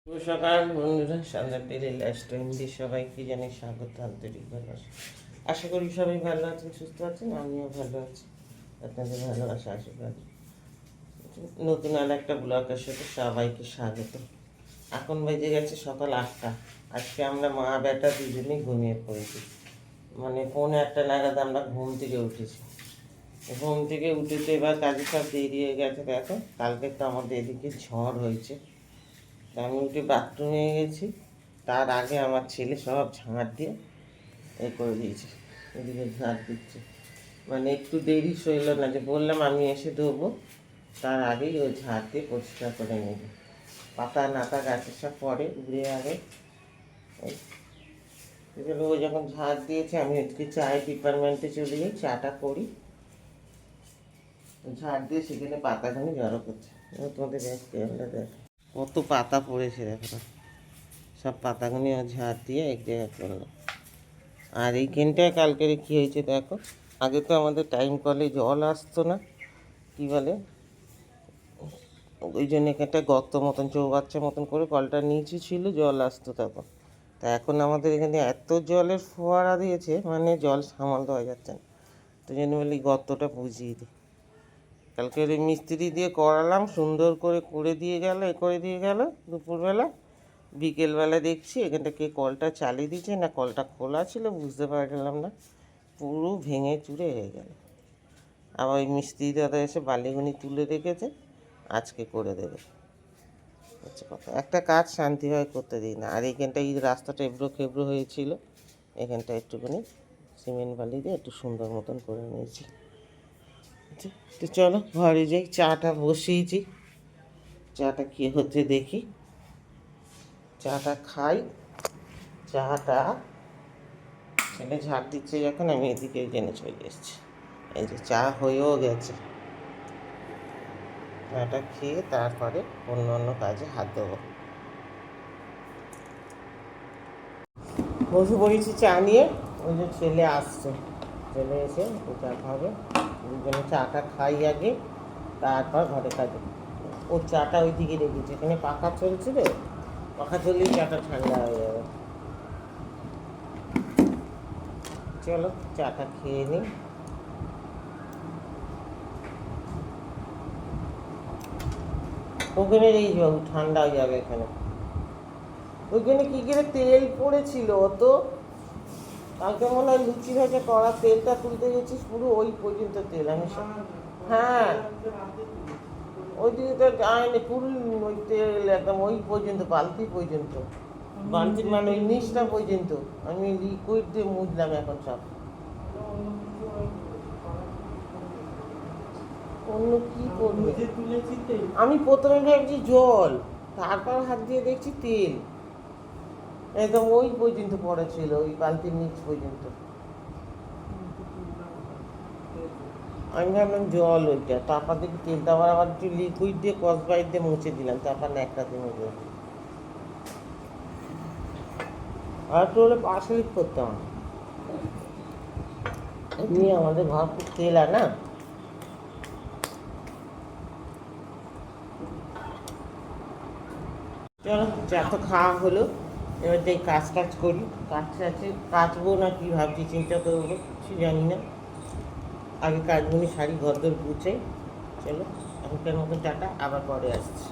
সকাল বন্ধুরা, সন্ধ্যার ডেলি লাইফস্টাইল দিয়ে সবাইকে জানাই স্বাগত, আন্তরিক ভালোবাসা। আশা করি সবাই ভালো আছেন, সুস্থ আছেন, আমিও ভালো আছি। আপনাদের ভালোবাসা আশীর্বাদ। নতুন আর একটা ব্লগের সাথে সবাইকে স্বাগত। এখন বেজে গেছে সকাল 8টা। আজকে আমরা মা বেটা দুজনেই ঘুমিয়ে পড়েছি, মানে 8:45 নাগাদ আমরা ঘুম থেকে উঠেছি। ঘুম থেকে উঠে তো এবার কাজে সব দেরি হয়ে গেছে। দেখো, কালকে তো আমাদের এদিকে ঝড় হয়েছে। আমি উঠে বাথরুমে গেছি, তার আগে আমার ছেলে সব ঝাঁট দিয়ে করে দিয়েছে, এদিকে ঝাঁট দিচ্ছে। মানে একটু দেরি সইল না, যে বললাম আমি এসে দেবো, তার আগেই ওই ঝাঁট দিয়ে পরিষ্কার করে নেবে। পাতা নাতা গাছের সব পরে উড়ে আগে ও যখন ঝাঁট দিয়েছে, আমি আজকে চায়ের ডিপার্টমেন্টে চলে যাই, চাটা করি। ঝাঁট দিয়ে সেখানে পাতাখানি জড়ো করছে। তোমাদের দেখ কত পাতা পড়েছে, দেখো সব পাতাগুলি ঝাড় দিয়ে এক জায়গায় করলো। আর এইখানটায় কালকের কী হয়েছে দেখো, আগে তো আমাদের টাইম কলে জল আসতো না, কী বলে, ওই জন্য এখানটায় গর্ত মতন চৌবাচ্চা মতন করে কলটা নিচে ছিল, জল আসতো তখন। তা এখন আমাদের এখানে এত জলের ফোয়ারা দিয়েছে, মানে জল সামাল দেওয়া যাচ্ছে না। তো জন্য বলি গর্তটা বুঝিয়ে দিই। কালকে ওই মিস্ত্রি দিয়ে করালাম, সুন্দর করে দিয়ে গেল দুপুরবেলা। বিকেলবেলা দেখছি এখানটা কে কলটা চালিয়ে দিয়েছে, না কলটা খোলা ছিল বুঝতে পারলাম না, পুরো ভেঙে চুরে হয়ে গেল। আবার ওই মিস্ত্রি দাদা এসে বালিগুনি তুলে রেখেছে, আজকে করে দেবে। হচ্ছে কথা, একটা কাজ শান্তিভাবে করতে দিই না। আর এইখানটা এই রাস্তাটা এবড়ো খেবড়ো হয়েছিল, এখানটা একটুখানি সিমেন্ট বালি দিয়ে একটু সুন্দর মতন করে নিয়েছি। তো চলো ঘরে যাই, চাটা বসিয়েছি, চাটা কী হচ্ছে দেখি, চাটা খাই। চাটা ছেলে ঝাড় দিচ্ছে যখন, আমি এদিকে জেনে চলে এসেছি। এই যে চা হয়েও গেছে, চাটা খেয়ে তারপরে অন্য কাজে হাত দেবো। বসে পড়েছি চা নিয়ে, ওই যে ছেলে আসছে, ছেলে এসে ও চা খাবে, দুজনে চাটা খাই আগে, তারপর ঘরে কাজে। ও চাটা ওই দিকে রেখেছে, এখানে পাখা চলছে রে, পাখা চললেই চাটা ঠান্ডা হয়ে যাবে। চলো চাটা খেয়ে নিই। ওখানে এই বাবু ঠান্ডা হয়ে যাবে এখানে। ওইখানে কী করে তেল পড়েছিল তো, কালকে মনে হয় লুচি ভাজা করা তেলটা তুলতে গেছিস, পুরো ওই পর্যন্ত তেল। আমি হ্যাঁ, ওই দিকে তো যায়নি, পুরো ওই তেল একদম ওই পর্যন্ত, বালতি পর্যন্ত, বালতির মানে ওই নিচটা পর্যন্ত। আমি লিকুইড দিয়ে মুছলাম এখন সব। অন্য কি করবে, আমি প্রথমে ভেবেছি জল, তারপর হাত দিয়ে দেখছি তেল, একদম ওই পর্যন্ত পড়েছিল, ওই বালতির নিচ পর্যন্ত। আমি ভাবলাম জল ওইটা, তারপর দেখি তেলটা আবার একটু লিকুইড দিয়ে কসবাইট দিয়ে মুছে দিলাম, তারপর ন্যাকড়া দিয়ে মুছলাম। আর একটু হলে পাশলিক করতাম, এমনি আমাদের ঘর খুব তেল আর না। চলো চা তো খাওয়া হলো, এবার যাই কাজ করি। কাচবো না কি ভাবছি, চিন্তা করবো, কিছু জানি না। আগে কাজগুলি সারি, ঘর দর গুছাই। চলো এখনকার মতো টাটা, আবার পরে আসছি।